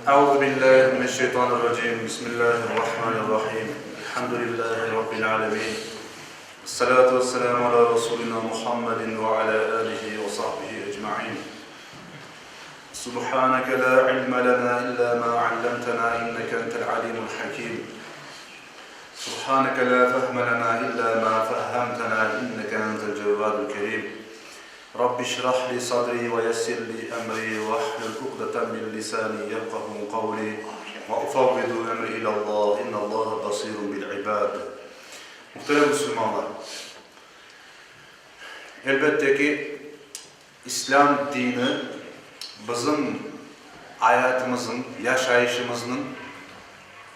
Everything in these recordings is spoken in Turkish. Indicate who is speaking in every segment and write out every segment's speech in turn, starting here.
Speaker 1: أعوذ بالله من الشيطان الرجيم بسم الله الرحمن الرحيم الحمد لله رب العالمين الصلاة والسلام على رسولنا محمد وعلى آله وصحبه أجمعين سبحانك لا علم لنا إلا ما علمتنا إنك أنت العليم الحكيم سبحانك لا فهم لنا إلا ما فهمتنا إنك أنت الجواد الكريم رب اشرح لي صدري ويسر لي أمري واحلل عقدة من لساني يفقهوا قولي وأفوض أمري إلى الله إن الله بصير بالعباد. Muhterem Müslümanlar, elbette ki İslam dini bizim hayatımızın, yaşayışımızın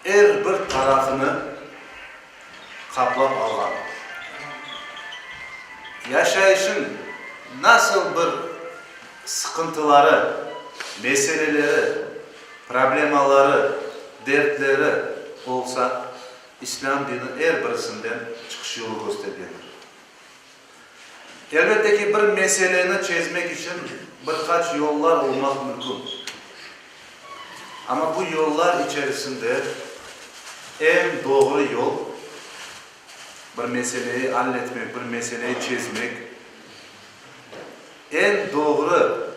Speaker 1: her bir tarafını kaplap algan. Yaşayışın nasıl bir sıkıntıları, meseleleri, problemaları, dertleri olsa İslam dini her birisinden çıkış yolu göstergendir. Elbette ki bir meseleni çözmek için birkaç yollar olmak mümkün. Ama bu yollar içerisinde en doğru yol bir meseleyi halletmek, bir meseleyi çözmek, en doğru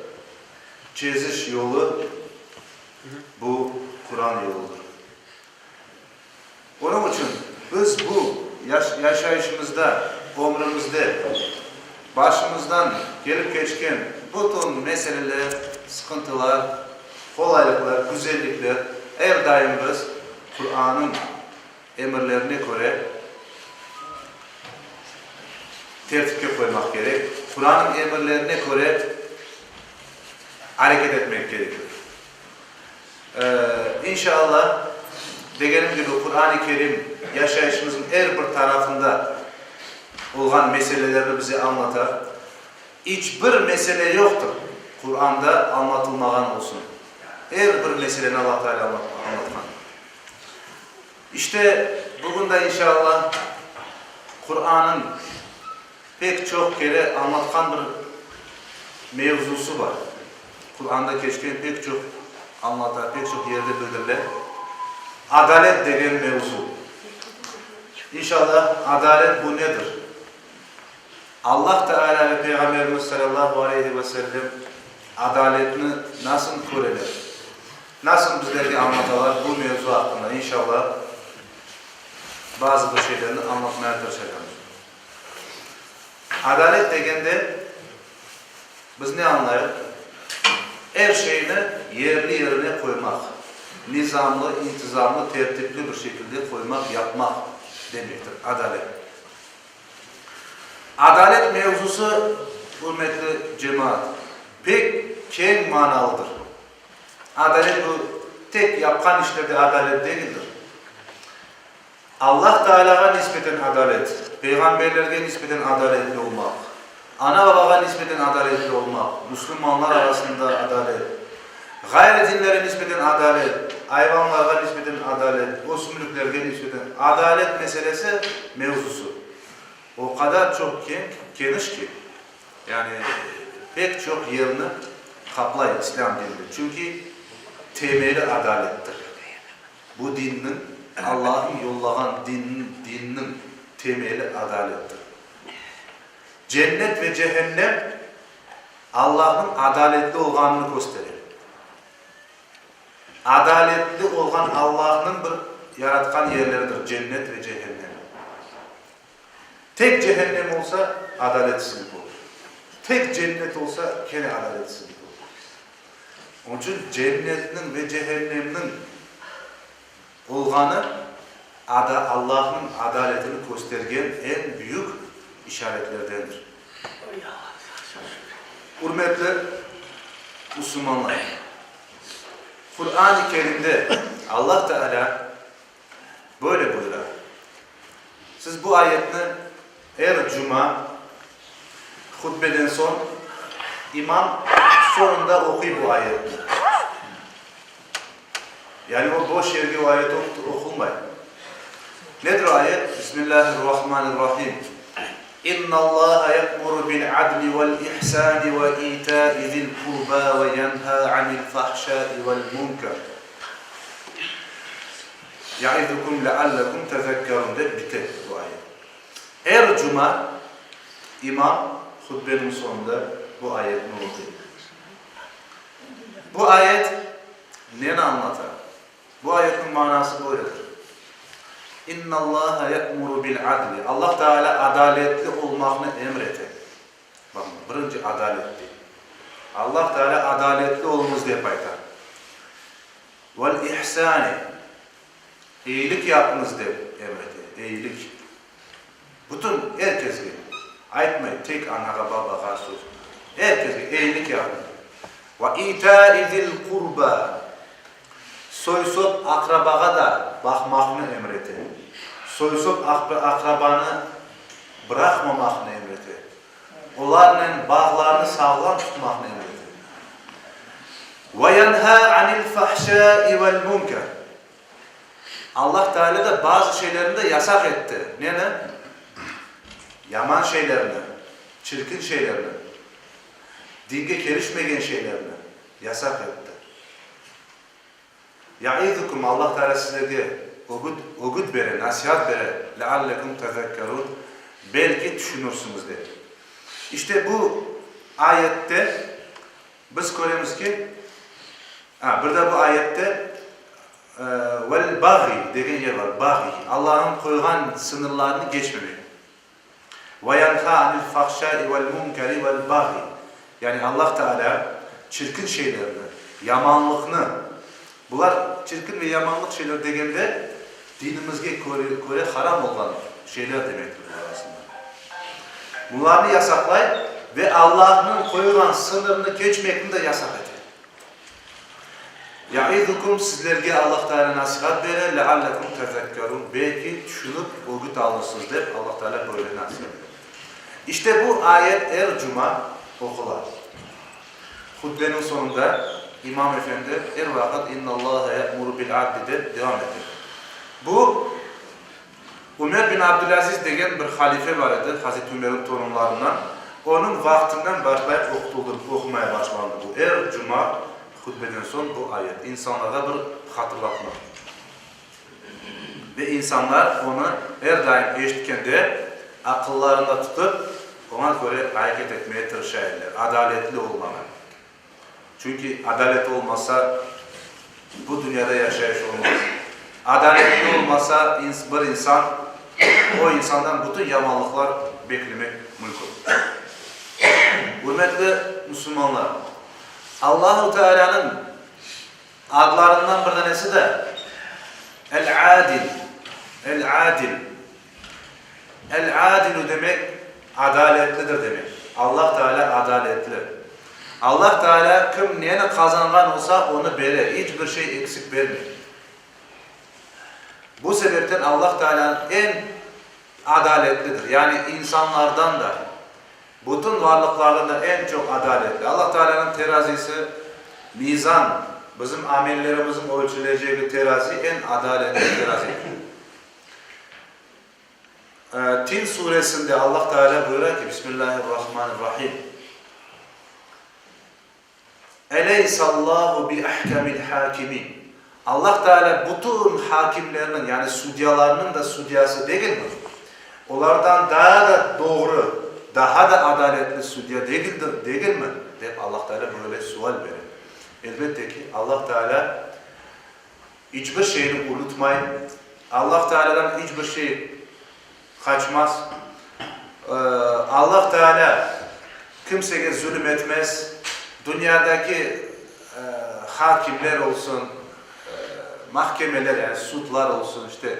Speaker 1: çözüş yolu bu Kur'an yoludur. Onun için biz bu yaşayışımızda, ömrümüzde başımızdan gelip geçken bütün meseleler, sıkıntılar, kolaylıklar, güzellikler her daim biz Kur'an'ın emirlerine göre tertipke koymak gerek. Kur'an'ın emirlerine göre hareket etmek gerekiyor. İnşallah dediğim gibi Kur'an-ı Kerim yaşayışımızın her bir tarafında olan meseleleri bize anlatar. Hiçbir mesele yoktur Kur'an'da anlatılmayan olsun. Her bir meselenin Allah Teala anlatman. İşte bugün de inşallah Kur'an'ın pek çok kere anlatkan bir mevzusu var. Kur'an'da geçen pek çok anlatar, pek çok yerde bildirilen adalet denen mevzu. İnşallah adalet bu nedir? Allah Teala ve Peygamberimiz sallallahu aleyhi ve sellem adaletini nasıl koruyorlar? Nasıl bizlerle anlatılar bu mevzu hakkında? İnşallah bazı bir şeylerini anlatmaya çalışacağız. Adalet degende biz ne anlayız? Her şeyini yerli yerine koymak, nizamlı, intizamlı, tertipli bir şekilde koymak, yapmak demektir adalet. Adalet mevzusu hürmetli cemaat pek keng manalıdır. Adalet bu tek yapkan işlerde adalet değildir. Allah Teala'ya nispeten adalet, peygamberlerine nispeten adaletli olmak, ana babaya nispeten adaletli olmak, Müslümanlar arasında adalet, gayri dinlere nispeten adalet, hayvanlara nispeten adalet, osmülüklerine nispeten adalet meselesi mevzusu. O kadar çok geniş ki, yani pek çok yerini kaplayın İslam dininde. Çünkü temeli adalettir. Bu dinin, Allah'ın yollayan dininin temeli adalettir. Cennet ve cehennem Allah'ın adaletli olganını gösterir. Adaletli olan Allah'ın bir yaratkan yerleridir cennet ve cehennem. Tek cehennem olsa adaletsizlik olur. Tek cennet olsa gene adaletsizlik olur. Onun için cennetin ve cehennemin olganı Allah'ın adaletini göstergen en büyük işaretlerdendir. Hürmetli Müslümanlar, Kur'an-ı Kerim'de Allah Teala böyle buyuruyor. Siz bu ayetini her cuma hutbeden son imam sonunda okuyor bu ayeti. Yani o boş yerde o ayet okunmayın. Nedir o ayet? Bismillahirrahmanirrahim. İnna Allah ya'muru bil adli vel ihsani ve ita'i zil kurba ve yenha anil fahşai vel munkar Ya'idukum leallekum tezekkerun de biter bu ayet. Her cuma imam hutbenin sonunda bu ayetini okuyor. Bu ayet ne anlatır? Bu ayetin manası böyledir. İnna Allaha ya'muru bil adli. Allah Teala adaletli olmasını emretir. Bakın, birinci adaletli. Allah Teala adaletli olunuz diye paytar. Vel ihsani. İyilik yapınız diye emretir. İyilik. Bütün herkese aytmayın, tek anaga babaga söz. Herkese iyilik yapın. Ve ita'i zil kurba. Soysop akrabaga da bakmakını emretir. Soysop akrabanı bırakmamakını emretir. Onların bağlarını sağlam tutmakını emretir. Ve yenha anil fahşai vel munker. Allah Teala da bazı şeylerini de yasak etti. Ne? Yaman şeylerini, çirkin şeylerini, dinge kerişmeyen şeylerini yasak etti. Ya'idukum, Allah Teala sizlere öğüt verir, nasihat verir. Leallekum tezekkerun. Belki düşünürsünüz diye. İşte bu ayette biz görüyoruz ki burada bu ayette vel baghi degen yer var. Baghi. Allah'ın koygan sınırlarını geçmemek. Ve yanha anil fahşai vel munkeri vel baghi. Yani Allah Teala çirkin şeylerini, yamanlıkını, bunlar çirkin ve yamanlık şeyler degende dinimizge göre haram olan şeyler demektir aslında. Bunları yasaklay ve Allah'ın koyulan sınırını geçmekini de yasak eder. Ya'idukum, sizlerge Allah Teala nasihat verir. Leallekum tezekkerun. Belki düşünüp öğüt alırsınız der. Allah Teala böyle nasihat eder. İşte bu ayet her cuma okular. Hutbenin sonunda İmam Efendi her vakit inna Allaha ya'muru bil adli de devam eder. Bu Ömer bin Abdülaziz degen bir halife var idi, Hazreti Ömer'in torunlarından. Onun vaktinden başlayıp okumaya başlandı bu. Her cuma hutbeden son bu ayet. İnsanlara bir hatırlatma. Ve insanlar onu her daim eşitken de akıllarında tutup ona göre hareket etmeye çalışırlar. Adaletli olmalı. Çünkü adalet olmasa bu dünyada yaşayış olmaz. Adaletli olmasa bir insan, o insandan bütün yamanlıklar beklemek mümkün. Hürmetli Müslümanlar, Allah-u Teala'nın adlarından bir tanesi de El-Adil. El-Adil. El-Adil demek adaletlidir demek. Allah Teala adaletli. Allah Teala kim neyini kazangan olsa onu verir. Hiçbir şey eksik vermiyor. Bu sebepten Allah Teala en adaletlidir. Yani insanlardan da, bütün varlıklardan da en çok adaletli. Allah Teala'nın terazisi, mizan, bizim amellerimizin ölçüleceği terazi en adaletli terazi. Tin suresinde Allah Teala buyuruyor ki Bismillahirrahmanirrahim. Eleysallahu bi ahkamil hakimin. Allah Teala bütün hakimlerinin yani sudyalarının da sudyası değil mi? Onlardan daha da doğru, daha da adaletli sudya değil mi? Hep Allah Teala böyle sual verir. Elbette ki Allah Teala hiçbir şeyini unutmayın. Allah Teala'dan hiçbir şey kaçmaz. Allah Teala kimseye zulüm etmez. Dünyadaki hakimler olsun, mahkemeler yani sudlar olsun işte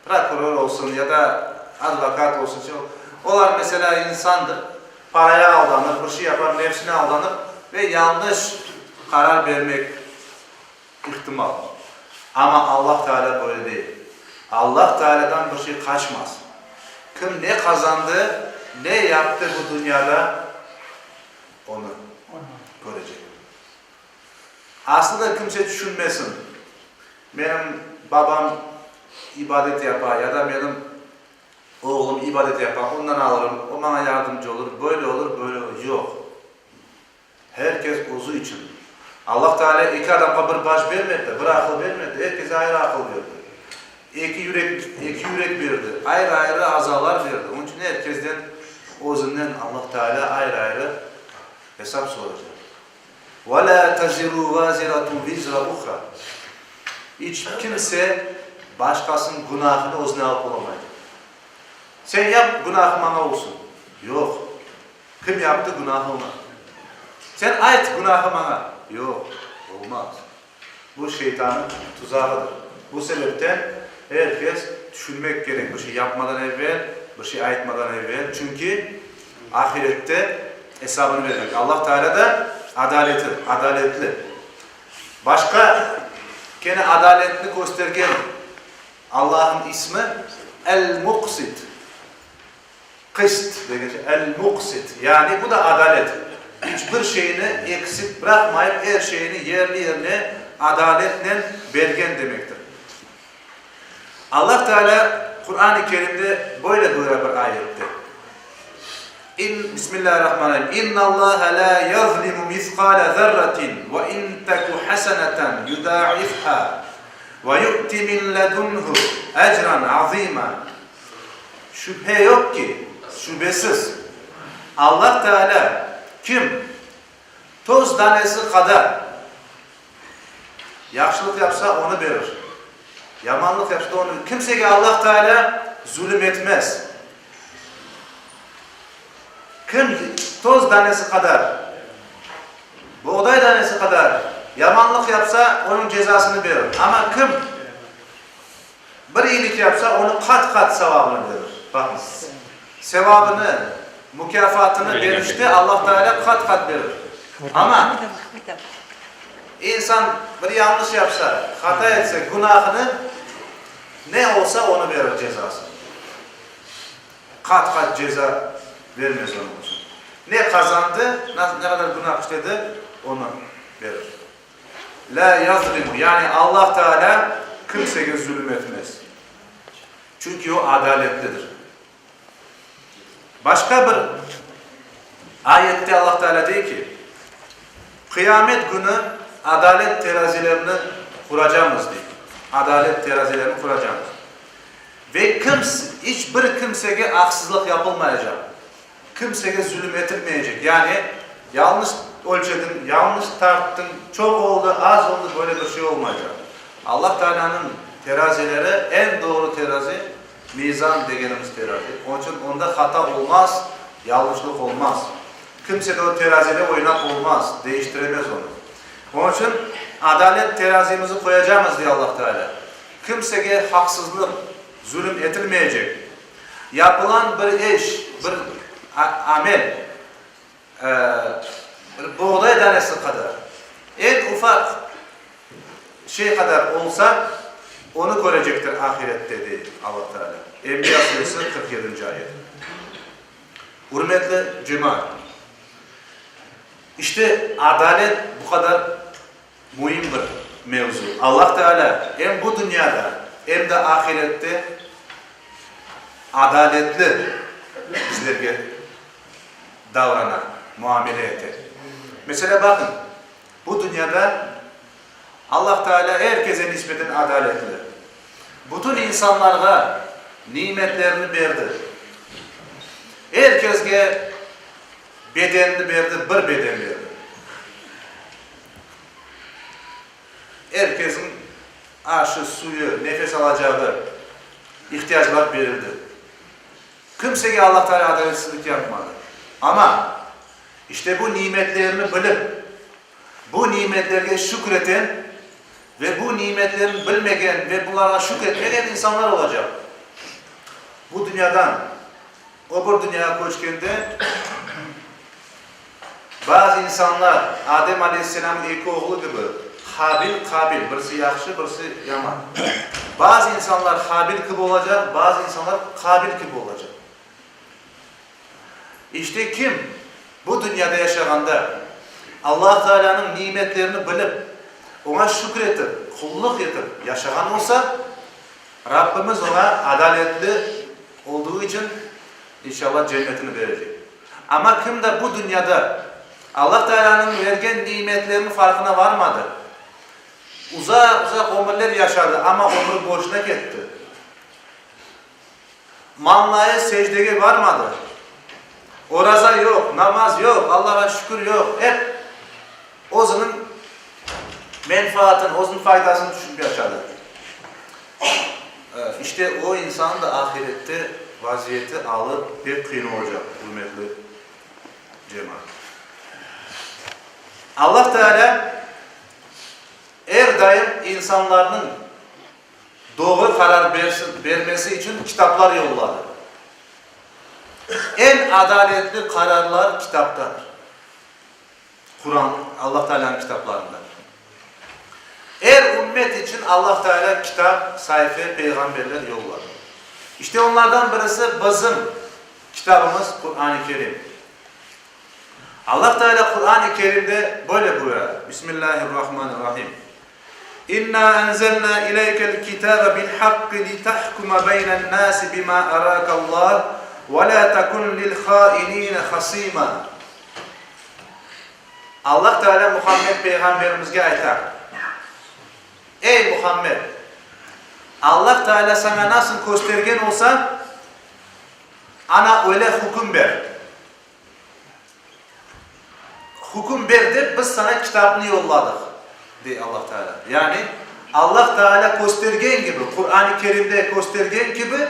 Speaker 1: prokurör olsun ya da advokat olsun. Onlar mesela insandır. Paraya aldanır, bir şey yapar, nefsine aldanır ve yanlış karar vermek ihtimal. Ama Allah Teala böyle değil. Allah Teala'dan bir şey kaçmaz. Kim ne kazandı, ne yaptı bu dünyada onu görecek. Aslında kimse düşünmesin. Benim babam ibadet yapar ya da benim oğlum ibadet yapar, ondan alırım, o bana yardımcı olur, böyle olur, böyle olur. Yok. Herkes ozu için. Allah Teala iki adamga bir baş vermedi, bir akıl vermedi. Herkese ayrı akıl verdi. İki yürek verdi. Ayrı azalar verdi. Onun için herkesten özünden Allah Teala ayrı hesap soracak. وَلَا تَزِرُوا وَازِرَةٌ وِزْرَ اُخْرَى. Hiç kimse başkasının günahını özüne alıp olamayacak. Sen yap, günahı bana olsun. Yok. Kim yaptı günahı ona? Sen ait günahı bana. Yok. Olmaz. Bu şeytanın tuzağıdır. Bu sebepten herkes düşünmek gerek. Bir şey yapmadan evvel, bir şey aytmadan evvel. Çünkü ahirette hesabını verecek. Allah Teala da adaletli. Başka gene adaletli göstergen Allah'ın ismi El-Muqsit. Kıst. El-Muqsit. Yani bu da adalet. Hiçbir şeyini eksik bırakmayıp her şeyini yerine adaletle bergen demektir. Allah Teala Kur'an-ı Kerim'de böyle buyuruyor bir ayette. Bismillahirrahmanirrahim. İnna Allah la yazlimu miskala zerratin ve in taku haseneten yudâifha ve yu'ti min ledunhu ecran azîmâ. Şüphe yok ki, şüphesiz Allah Teala kim toz tanesi kadar yaxşılık yapsa onu verir. Yamanlık yapsa onu verir. Kimseye Allah Teala zulüm etmez. Kim toz tanesi kadar, buğday tanesi kadar yamanlık yapsa onun cezasını verir. Ama kim bir iyilik yapsa onu kat sevabını verir. Bakın, sevabını, mükafatını verişte Allah Teala kat verir. Ama insan bir yanlış yapsa, hata etse günahını ne olsa onu verir cezası. Kat ceza vermez onun için. Ne kazandı, ne kadar günah işledi onu verir. La yazlimu, yani Allah Teala kimseye zulüm etmez. Çünkü o adaletlidir. Başka bir ayette Allah Teala diyor ki, kıyamet günü adalet terazilerini kuracağız diyor. Adalet terazilerini kuracağız. Ve hiçbir kimseye haksızlık yapılmayacak. Kimseye zulüm edilmeyecek. Yani yanlış ölçedin, yanlış tarttın, çok oldu, az oldu, böyle bir şey olmayacak. Allah Teala'nın terazileri en doğru terazi, mizan dediğimiz terazi. Onun için onda hata olmaz, yanlışlık olmaz. Kimse de o teraziyle oynak olmaz, değiştiremez onu. Onun için adalet terazimizi koyacağız diye Allah Teala. Kimseye haksızlık, zulüm edilmeyecek. Yapılan bir iş, bir amel, bir buğday tanesi kadar, en ufak şey kadar olsa onu görecektir ahirette diye Allah Teala. Enbiya suresi 47. ayet. Hürmetli cemaat. İşte adalet bu kadar mühim bir mevzu. Allah Teala hem bu dünyada hem de ahirette adaletli bizlerge davranan, muamele eder. Mesela bakın, bu dünyada Allah Teala herkese nispeten adaletli. Bütün insanlara nimetlerini verdi. Herkese bedenini verdi, bir beden verdi. Herkesin aşı, suyu, nefes alacağı ihtiyaçlar verildi. Kimseye Allah Teala adaletsizlik yapmadı. Ama işte bu nimetlerini bilip, bu nimetlerine şükreten ve bu nimetlerini bilmegen ve bunlara şükretmeyen insanlar olacak. Bu dünyadan öbür dünyaya koşkende bazı insanlar Adem Aleyhisselam'ın iki oğlu gibi Habil, birisi yaxşı, birisi yaman. Bazı insanlar Habil gibi olacak, bazı insanlar Kabil gibi olacak. İşte kim bu dünyada yaşaganda Allah Teala'nın nimetlerini bilip ona şükretip, kulluk edip yaşagan olsa Rabbimiz ona adaletli olduğu için inşallah cennetini verecek. Ama kim de bu dünyada Allah Teala'nın vergen nimetlerinin farkına varmadı. Uzak ömürler yaşadı ama ömrü boşuna gitti. Manlaya secdeye varmadı. Oraza yok, namaz yok, Allah'a şükür yok. Hep o'zining menfaatini, o'zining faydasını düşünüp yaşadı. İşte o insan da ahirette vaziyeti alıp pek kıyın olacak hürmetli cemaat. Allah Teala her daim insanların doğru karar vermesi için kitaplar yolladı. En adaletli kararlar kitaptadır. Kur'an, Allah Teala'nın kitaplarında. Her ümmet için Allah Teala kitap, sayfa, peygamberler yolladı. İşte onlardan birisi bizim kitabımız Kur'an-ı Kerim. Allah Teala Kur'an-ı Kerim'de böyle buyuruyor. Bismillahirrahmanirrahim. İnna enzelna ileykel kitabe bil hakkı li tahkuma beynen nasi bima arakallah ve la takun lil hainine hasima. Allah Teala Muhammed peygamberimizge aytar. Ey Muhammed, Allah Teala sana nasıl göstergen olsa ana öyle hüküm ver. Hüküm verdi, biz sana kitabını yolladık diye Allah Teala. Yani Allah Teala göstergen gibi, Kur'an-ı Kerim'de göstergen gibi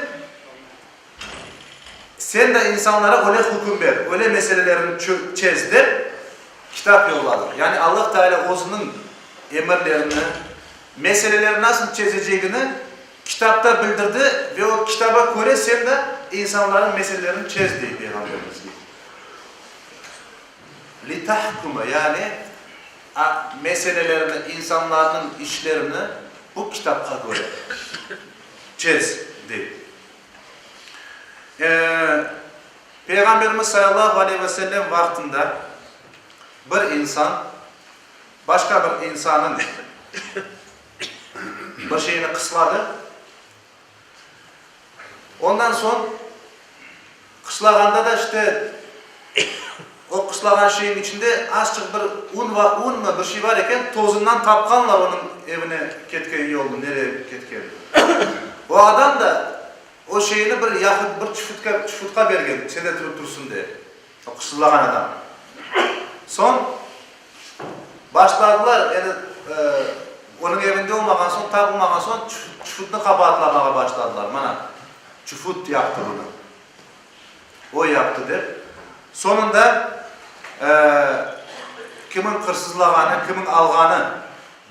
Speaker 1: sen de insanlara öyle hüküm ver, öyle meselelerini çözdür, kitap yolladı. Yani Allah Teala o'zining emirlerini, meseleleri nasıl çözeceğini kitapta bildirdi ve o kitaba göre sen de insanların meselelerini çöz diye Peygamberimiz gibi. Litahkuma yani meselelerini, insanların işlerini bu kitapta göre çöz diye. Peygamberimiz sallallahu aleyhi ve sellem vaktinde bir insan başka bir insanın bir şeyini kısladı. Ondan sonra kıslaganda da işte o kıslagan şeyin içinde azıcık bir un mu bir şey var iken tozundan tapkanlar onun evine ketken yoldu. Nereye ketken? O adam da o şeyini bir yakıp bir çufutka bergen. Sende durup dursun diye. O kıslagan adam. Son başladılar yani onun evinde olmadan son, tapılmadan son çufutunu kabahatlamaya başladılar. Mana çufut yaptı bunu. O yaptı der. Sonunda kimin hırsızlağını, kimin alğanı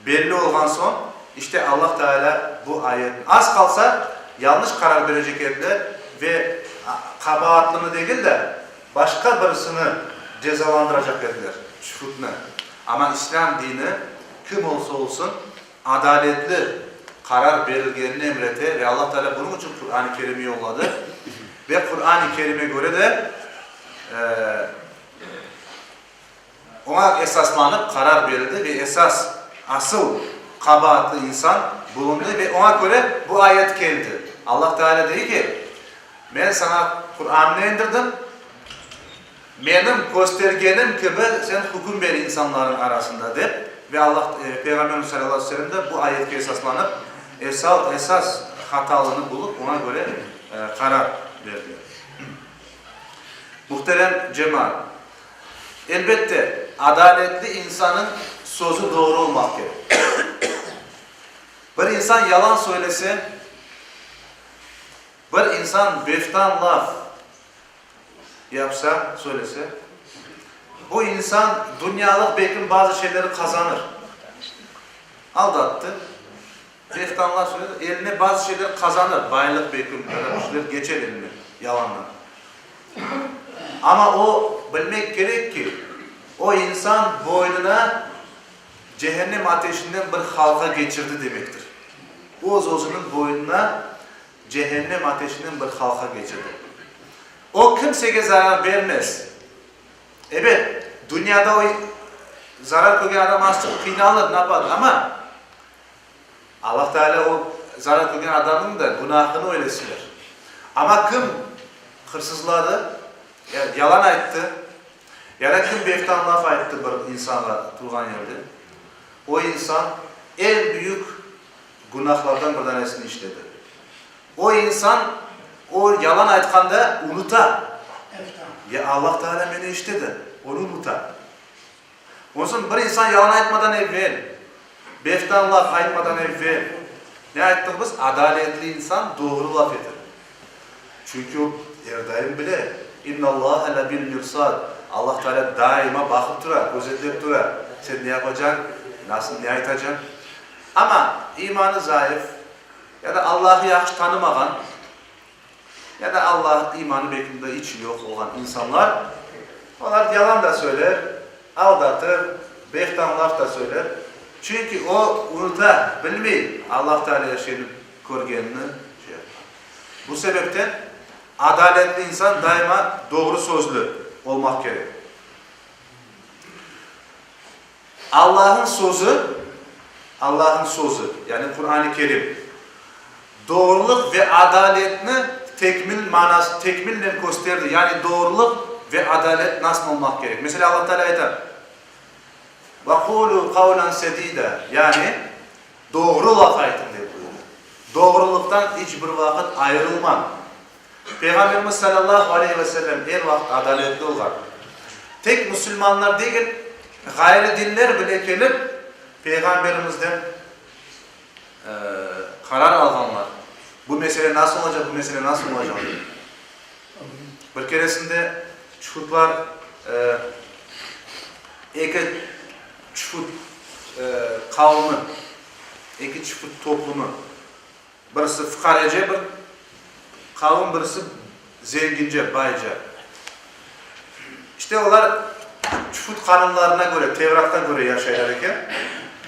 Speaker 1: belli olgan son işte Allah Teala bu ayet az kalsa yanlış karar verecek ediler ve kabahatlını değil de başka birisini cezalandıracak ediler. Çufutunu. Ama İslam dini kim olsa olsun adaletli karar verilgenini emretir ve Allah Teala bunun için Kur'an-ı Kerim'i yolladı. Ve Kur'an-ı Kerim'e göre de ona esaslanıp karar verildi ve asıl kabahatli insan bulundu ve ona göre bu ayet geldi. Allah Teala dedi ki ben sana Kur'an'ı indirdim. Benim göstergenim gibi sen hüküm ver insanların arasında de ve Allah Peygamberimiz sallallahu aleyhi ve sellem de bu ayetke esaslanıp esas hatalığını bulup ona göre karar verdi. Muhterem cemaat, elbette adaletli insanın sözü doğru olmak gerek. Bir insan yalan söylese, bir insan beftan laf yapsa, söylese, bu insan dünyalık belki bazı şeyleri kazanır. Aldattı, beftanlar söyledi, eline bazı şeyler kazanır. Bayılık belki şeyler geçer eline, yalanla. Ama o bilmek gerek ki, o insan boynuna cehennem ateşinden bir halka geçirdi demektir. O özünün boynuna cehennem ateşinden bir halka geçirdi. O kimseye zarar vermez. Evet, dünyada o zarar koyan adam azıcık kıynalır, ne yapar ama Allah Teala o zarar koyan adamın da günahını öyle siler. Ama kim hırsızladı, yalan etti Yani kim beftan laf aytdı bir insana turgan yerde. O insan en büyük günahlardan bir tanesini işledi. O insan o yalan aytkanda unuta. Ya Allah Teala beni işledi. Onu unuta. Onun bir insan yalan aytmadan evvel, beftan laf aytmadan evvel ne ayttık biz? Adaletli insan doğru laf eder. Çünkü o her daim bile İnnallâhe lebil mirsad. Allah Teala daima bakıp durar, gözetlep durar. Sen ne yapacaksın? Nasıl ne aytacaksın? Ama imanı zayıf ya da Allah'ı yaxşı tanımagan ya da Allah imanı bekinde içi yok olan insanlar, onlar yalan da söyler, aldatır, beftan laf da söyler. Çünkü o unuta bilmeyi Allah Teala yaşayıp görgenini şey yapar. Bu sebepten adaletli insan daima doğru sözlü olmak gerek. Allah'ın sözü yani Kur'an-ı Kerim doğruluk ve adaletini tekmille gösterdi. Yani doğruluk ve adalet nasıl olmak gerek? Mesela Allah Teala ayet: وَقُولُوا قَوْلًا سَد۪يدًا yani doğru laf aytın diye buyuruyor. Doğruluktan hiçbir vakit ayrılman. Peygamberimiz sallallahu aleyhi ve sellem her vakit adaletli olgan. Tek Müslümanlar değil, gayri dinler bile gelip Peygamberimizden karar alganlar. Bu mesele nasıl olacak, bu mesele nasıl olacak? Bir keresinde çufutlar iki çufut kavmi, iki çufut toplumu, birisi fukarece bir kavim, birisi zengince, bayca. İşte onlar çufut kanunlarına göre, Tevrat'a göre yaşayarken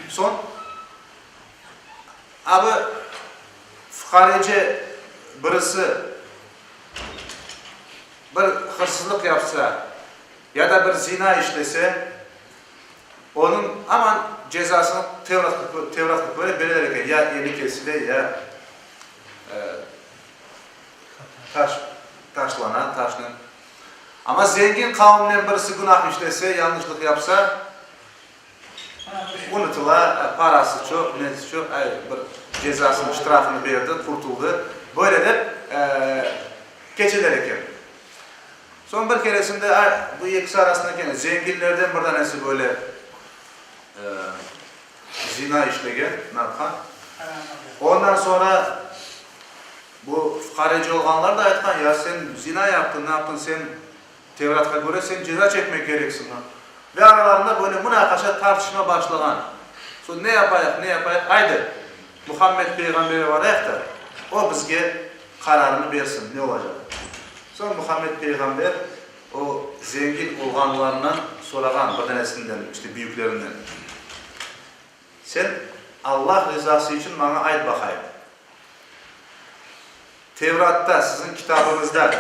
Speaker 1: son abi fukarece birisi bir hırsızlık yapsa ya da bir zina işlese onun aman cezasını Tevrat'a göre belirlerken ya eli kesile ya taşlanan. Ama zengin kavimden birisi günah işlese, yanlışlık yapsa unutula, parası çok, nesi çok, bir cezasını, ştrafını verdi, kurtuldu. Böyle de geçilerken. Son bir keresinde bu ikisi arasındaki zenginlerden bir tanesi böyle zina işlegen, ne yapan? Ondan sonra bu fukareci olanlar da aytkan, ya sen zina yaptın, ne yaptın, sen Tevrat'a göre sen ceza çekmek gereksin. Ve aralarında böyle münakaşa, tartışma başlagan. Sonra ne yapayım, haydi Muhammed Peygamber'e varayıq da o bizge kararını versin, ne olacak? Sonra Muhammed Peygamber o zengin olanlarından soragan bir tanesinden, işte büyüklerinden. Sen Allah rızası için bana ayt bakayım. Tevrat'ta, sizin kitabınızda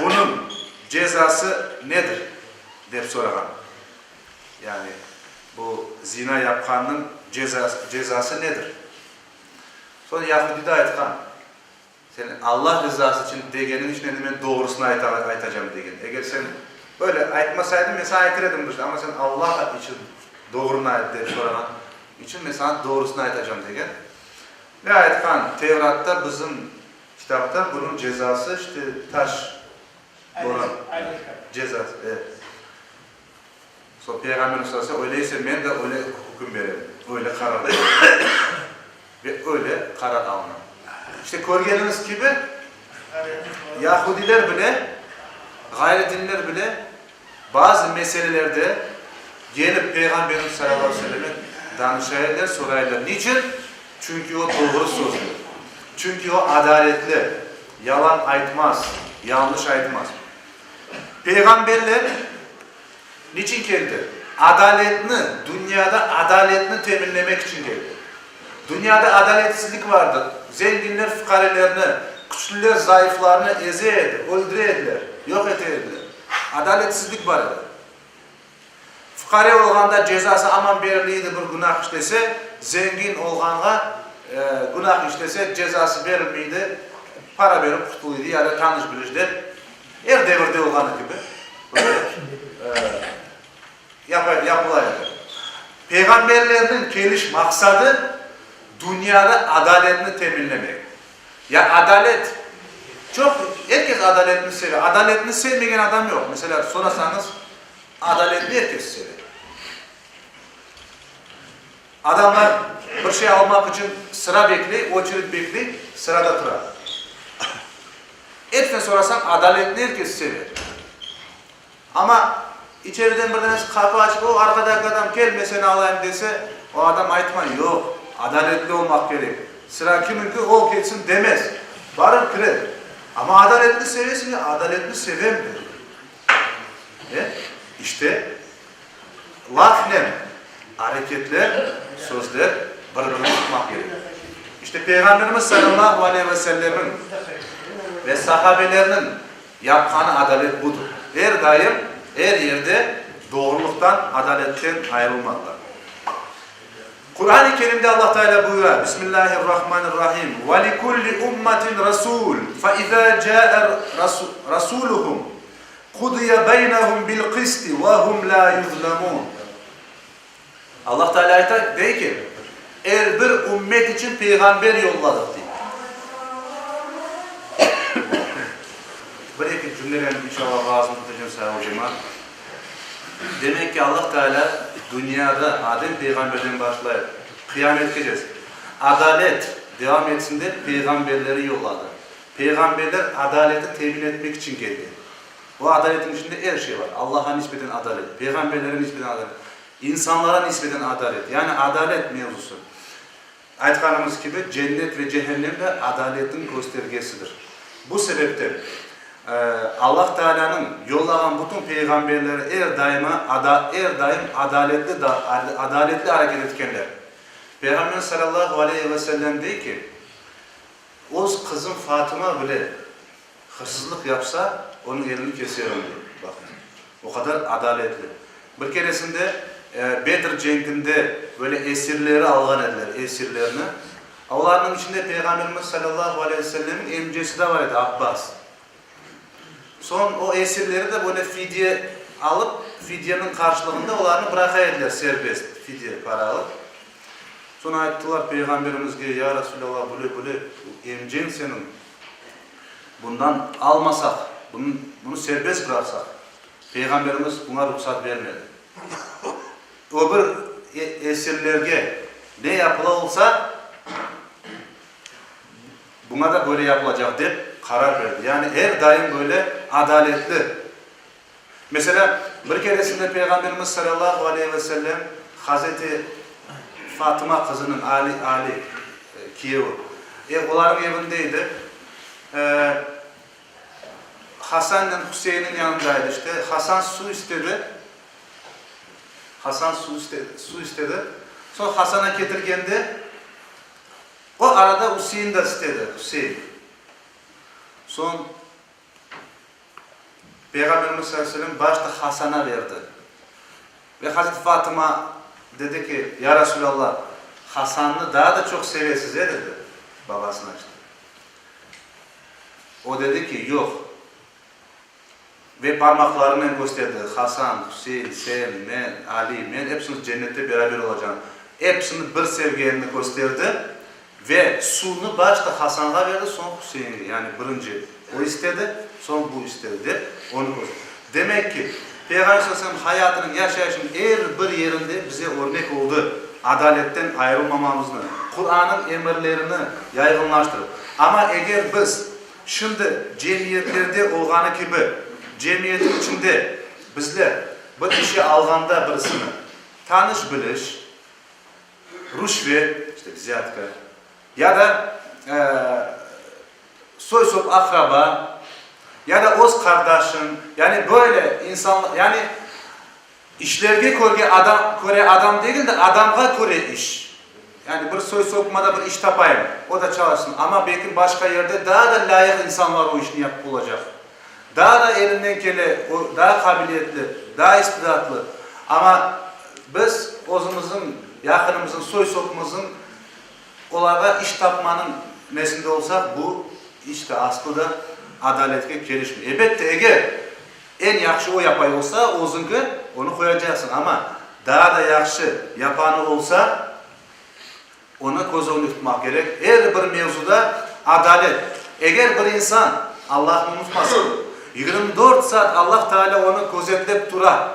Speaker 1: bunun cezası nedir? Deyip soragan. Yani bu zina yapanın cezası nedir? Sonra Yahudi de aytkan. Sen Allah rızası için degenin için ben doğrusunu aytacağım degen. Eğer sen böyle aytmasaydın mesela aytırdım ama sen Allah için doğrunu ayt deyip soragan için mesela doğrusunu aytacağım degen. Ve aytkan Tevrat'ta bizim kitapta bunun cezası işte taş boran cezası. Evet. So Peygamberimiz sallallahu öyleyse ben de öyle hüküm verelim. Öyle karar verelim. Ve öyle karar alınır. İşte görgeniniz gibi Yahudiler bile, gayri dinler bile bazı meselelerde gelip Peygamberimiz sallallahu aleyhi ve sellem'e danışaylar, soraylar. Niçin? Çünkü o doğru sözlü. Çünkü o adaletli. Yalan aytmaz, yanlış aytmaz. Peygamberler niçin geldi? Adaletini, dünyada adaletini teminlemek için geldi. Dünyada adaletsizlik vardı. Zenginler fukarelerini, güçlüler zayıflarını ezeydi, öldüreydiler, yok eteydiler. Adaletsizlik vardı. Fukare olganda cezası aman veriliydi bir günah işlese, zengin olganda günah işlese cezası verilmeydi, para verip kurtuluydu ya da tanış bilişler. Her devirde olganı gibi. yapılaydı. Peygamberlerinin geliş maksadı dünyada adaletini teminlemek. Ya adalet, herkes adaletini seviyor. Adaletini sevmeyen adam yok. Mesela sorarsanız adaletli herkes seviyor. Adamlar bir şey almak için sıra bekliyor, очередь bekliyor, sırada durar. Hepsine sorarsan adaletli herkes seviyor. Ama içeriden bir tanesi kapı açıp o arkadaki adam gel seni alayım dese o adam aytman yok. Adaletli olmak gerek. Sıra kiminki o geçsin demez. Varır kirer. Ama adaletli seviyorsun ya adaletli sevem. İşte lafle hareketler, sözler birbirini tutmak gerek. İşte Peygamberimiz sallallahu aleyhi ve sellemin ve sahabelerinin yapkanı adalet budur. Her daim, her yerde doğruluktan, adaletten ayrılmadılar. Kur'an-ı Kerim'de Allah Teala buyuruyor. Bismillahirrahmanirrahim. وَلِكُلِّ أُمَّةٍ رَسُولٌ فَإِذَا جَاءَ رَسُولُهُمْ قُضِيَ بَيْنَهُمْ بِالْقِسْطِ وَهُمْ لَا يُظْلَمُونَ. Allah Teala diyor ki, her bir ümmet için peygamber yolladık diyor. Bir iki cümleler inşallah ağzını tutacağım sayın hocama. Demek ki Allah Teala dünyada Adem peygamberden başlayıp kıyamet gecesi adalet devam etsin de peygamberleri yolladı. Peygamberler adaleti temin etmek için geldi. O adaletin içinde her şey var. Allah'a nispeten adalet, peygamberlere nispeten adalet, insanlara nispeten adalet. Yani adalet mevzusu. Aytkanımız gibi cennet ve cehennem de adaletin göstergesidir. Bu sebepten Allah Teala'nın yollanan bütün peygamberleri her daim adaletli hareket etkenler. Peygamber sallallahu aleyhi ve sellem diyor ki, o kızım Fatıma bile hırsızlık yapsa onun elini kesiyorum diyor. Bakın, o kadar adaletli. Bir keresinde Bedir cenginde böyle esirleri algan ediler, esirlerini. Onların içinde Peygamberimiz sallallahu aleyhi ve sellemin emcesi de var idi, Abbas. Son o esirleri de böyle fidye alıp, fidyenin karşılığında onlarını bırakaydılar serbest, fidye para alıp. Sonra ayettiler Peygamberimizge, ya Resulallah böyle emcen senin, bundan almasak, bunu serbest bıraksak, Peygamberimiz buna ruhsat vermedi. O bir esirlerge ne yapıla olsa, buna da böyle yapılacak deyip karar verdi. Yani her daim böyle adaletli. Mesela bir keresinde Peygamberimiz sallallahu aleyhi ve sellem Hazreti Fatıma kızının Ali Kiyevi. Onların evindeydi. Hasan ile Hüseyin'in yanındaydı işte. Hasan su istedi. Su istedi. Sonra Hasan'a getirgendi. O arada Hüseyin de istedi. Hüseyin. Son Peygamberimiz sallallahu aleyhi ve sellem başta Hasan'a verdi. Ve Hazreti Fatıma dedi ki, ya Resulallah, Hasan'ı daha da çok seversiniz dedi babasına işte. O dedi ki yok. Ve parmaklarını gösterdi. Hasan, Hüseyin, sen, ben, Ali, ben hepsiniz cennette beraber olacağım. Hepsini bir sevgilerini gösterdi. Ve sunu başta Hasan'a verdi, son Hüseyin'e. Yani birinci o istedi, son bu istedi. Onu gösterdi. Demek ki Peygamber sallallahu aleyhi ve sellem hayatının yaşayışının her bir yerinde bize örnek oldu. Adaletten ayrılmamamızını, Kur'an'ın emirlerini yaygınlaştırıp. Ama eğer biz şimdi cemiyetlerde olganı gibi cemiyetin içinde bizler bir işi alganda birisini tanış biliş, rüşvet, işte ziyatka ya da soy sop akraba ya da öz kardeşin, yani böyle insanlar, yani işlerge göre adam değil de adamga göre iş. Yani bir soy sopmada bir iş tapayım, o da çalışsın ama belki başka yerde daha da layık insanlar o işini yapıp olacak. Daha da elinden gele, daha kabiliyetli, daha istidatlı. Ama biz özümüzün, yakınımızın, soy sopumuzun onlara iş tapmanın nesinde olsak bu işte aslında adaletke gelişmiyor. Elbette eğer en yaxşı o yapay olsa o'zingga onu koyacaksın ama daha da yaxşı yapanı olsa onu koz önünde tutmak gerek. Her bir mevzuda adalet. Eğer bir insan Allah'ı unutmasın 24 saat Allah Teala onu gözetlep durar.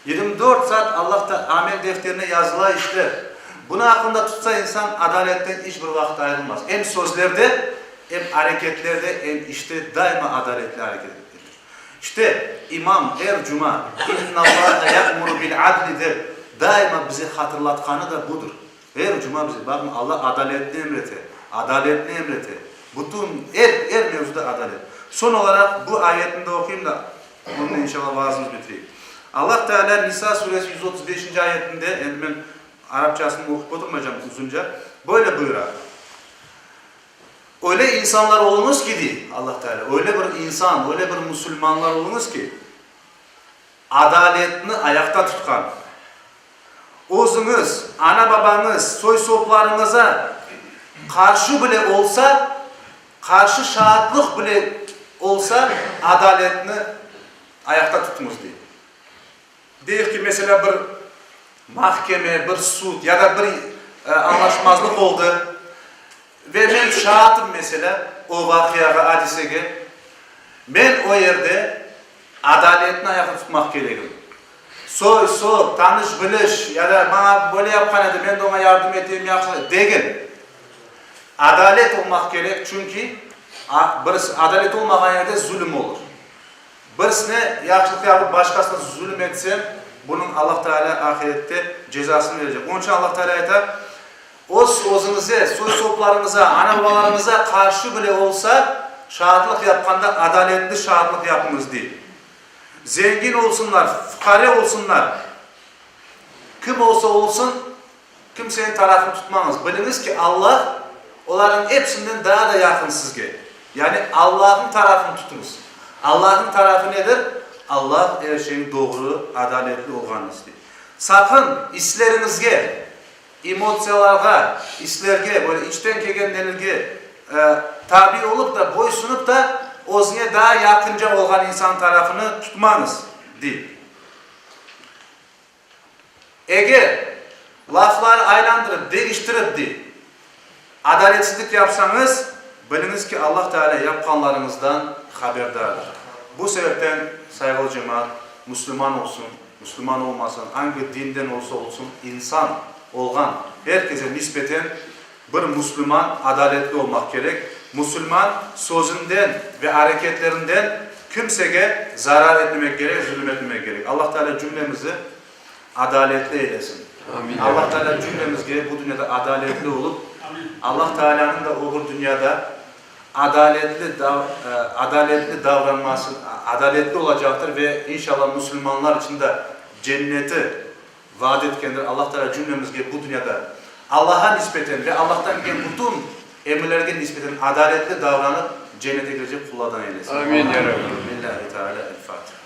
Speaker 1: 24 saat Allah da amel defterine yazıla işte. Bunu aklında tutsa insan adaletten hiçbir vakit ayrılmaz. Hem sözlerde hem hareketlerde hem işte daima adaletli hareket edilir. İşte İmam her cuma İnnallâhe ya'muru bil adlidir. Daima bizi hatırlatkanı da budur. Her cuma bize bakın Allah adaletli emreti. Adaletli emreti. Bütün her mevzuda adalet. Son olarak bu ayetinde okuyayım da bununla inşallah vaazımızı bitireyim. Allah Teala Nisa suresi 135. ayetinde ben Arapçasını okuyup oturmayacağım uzunca. Böyle buyurar. Öyle insanlar olunuz ki diye Allah Teala. Öyle bir insan, öyle bir Müslümanlar olunuz ki adaletini ayakta tutkan. Özünüz, ana babanız, soy soplarınıza karşı bile olsa, karşı şahitlik bile olsa adaletini ayakta tutunuz diye. Değil ki mesela bir mahkeme, bir sud ya da bir anlaşmazlık oldu ve ben şahitim mesela o vakıya, hadiseye. Ben o yerde adaletini ayakta tutmak gerekiyor. Soy, tanış, biliş ya da bana böyle yapkan edi, ben de ona yardım edeyim, yapsın değil. Adalet olmak gerek çünkü adalet olmayan yerde zulüm olur. Birisine yaxşılık yapıp başkasına zulüm etsem bunun Allah Teala ahirette cezasını verecek. Onun için Allah Teala ayet özünüze, soy soplarınıza, ana babalarınıza karşı bile olsa şahitlik yapkanda adaletli şahitlik yapınız değil. Zengin olsunlar, fukara olsunlar. Kim olsa olsun kimsenin tarafını tutmanız. Biliniz ki Allah onların hepsinden daha da yakın sizge. Yani Allah'ın tarafını tutunuz. Allah'ın tarafı nedir? Allah her şeyin doğru, adaletli olganını istiyor. Sakın hislerinizge, emotsiyalarga, hislerge, böyle içten kelgenlerge tabi olup da, boysunup da özüne daha yakınca olgan insan tarafını tutmanız değil. Eğer lafları aylandırıp, değiştirip değil, adaletsizlik yapsanız, biliniz ki Allah Teala yapkanlarınızdan haberdardır. Bu sebepten saygılı cemaat, Müslüman olsun, Müslüman olmasın, hangi dinden olsa olsun, insan olgan herkese nispeten bir Müslüman adaletli olmak gerek. Müslüman sözünden ve hareketlerinden kimseye zarar etmemek gerek, zulüm etmemek gerek. Allah Teala cümlemizi adaletli eylesin. Amin. Allah Teala cümlemizge bu dünyada adaletli olup, Allah Teala'nın da o dünyada adaletli davranması, adaletli olacaktır ve inşallah Müslümanlar için de cenneti vaat etkendir. Allah Teala cümlemizge bu dünyada Allah'a nispeten ve Allah'tan gelen bütün emirlerine nispeten adaletli davranıp cennete girecek kullardan eylesin.
Speaker 2: Amin ya Rabbi.
Speaker 1: Billahi Teala el-Fatiha.